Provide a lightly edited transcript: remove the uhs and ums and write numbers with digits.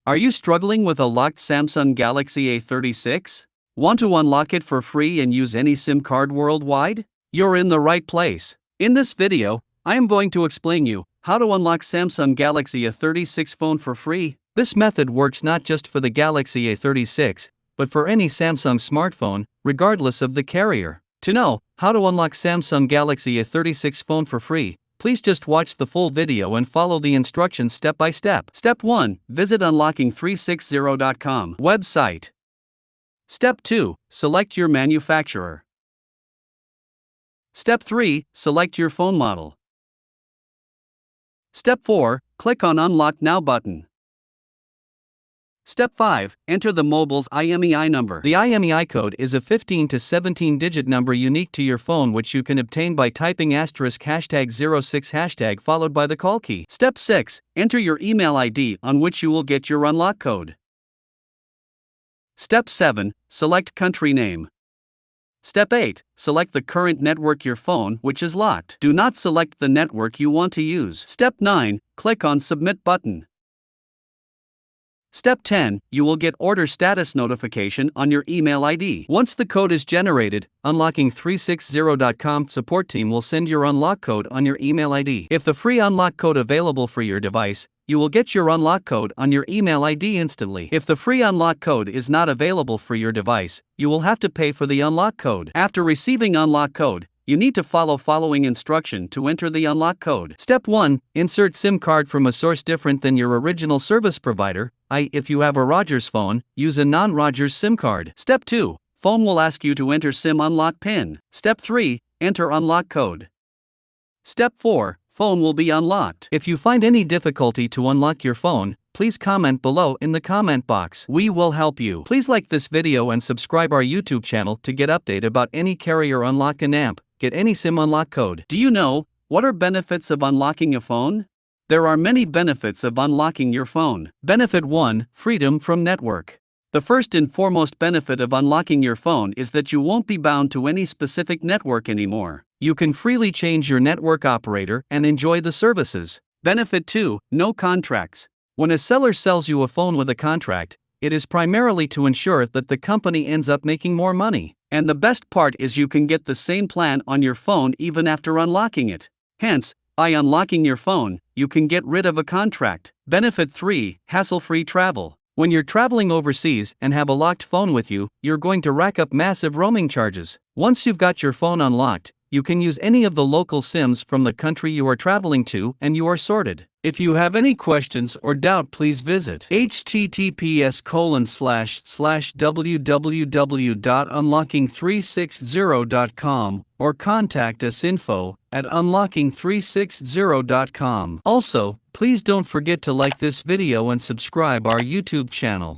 Are you struggling with a locked Samsung Galaxy A36? Want to unlock it for free and use any SIM card worldwide? You're in the right place. In this video, I am going to explain you how to unlock Samsung Galaxy A36 phone for free. This method works not just for the Galaxy A36, but for any Samsung smartphone, regardless of the carrier. To know how to unlock Samsung Galaxy A36 phone for free, please just watch the full video and follow the instructions step by step. Step 1. Visit unlocking360.com website. Step 2. Select your manufacturer. Step 3. Select your phone model. Step 4. Click on Unlock Now button. Step 5. Enter the mobile's IMEI number. The IMEI code is a 15 to 17-digit number unique to your phone, which you can obtain by typing *#06# followed by the call key. Step 6. Enter your email ID on which you will get your unlock code. Step 7. Select country name. Step 8. Select the current network your phone which is locked. Do not select the network you want to use. Step 9. Click on Submit button. Step 10. You will get order status notification on your email ID. Once the code is generated, Unlocking360.com support team will send your unlock code on your email ID. If the free unlock code available for your device, you will get your unlock code on your email ID instantly. If the free unlock code is not available for your device, you will have to pay for the unlock code. After receiving unlock code, you need to follow following instruction to enter the unlock code. Step 1. Insert SIM card from a source different than your original service provider. If you have a Rogers phone, use a non-Rogers SIM card. Step 2. Phone will ask you to enter SIM unlock PIN. Step 3. Enter unlock code. Step 4. Phone will be unlocked. If you find any difficulty to unlock your phone, please comment below in the comment box. We will help you. Please like this video and subscribe our YouTube channel to get update about any carrier unlock and amp. Get any SIM unlock code. Do you know what are benefits of unlocking a phone? There are many benefits of unlocking your phone. Benefit 1. Freedom from network. The first and foremost benefit of unlocking your phone is that you won't be bound to any specific network anymore. You can freely change your network operator and enjoy the services. Benefit 2. No contracts. When a seller sells you a phone with a contract, it is primarily to ensure that the company ends up making more money. And the best part is you can get the same plan on your phone even after unlocking it. Hence, by unlocking your phone, you can get rid of a contract. Benefit 3. Hassle-free travel. When you're traveling overseas and have a locked phone with you, you're going to rack up massive roaming charges. Once you've got your phone unlocked, you can use any of the local SIMs from the country you are traveling to and you are sorted. If you have any questions or doubt, please visit https://www.unlocking360.com or contact us info@unlocking360.com. Also, please don't forget to like this video and subscribe our YouTube channel.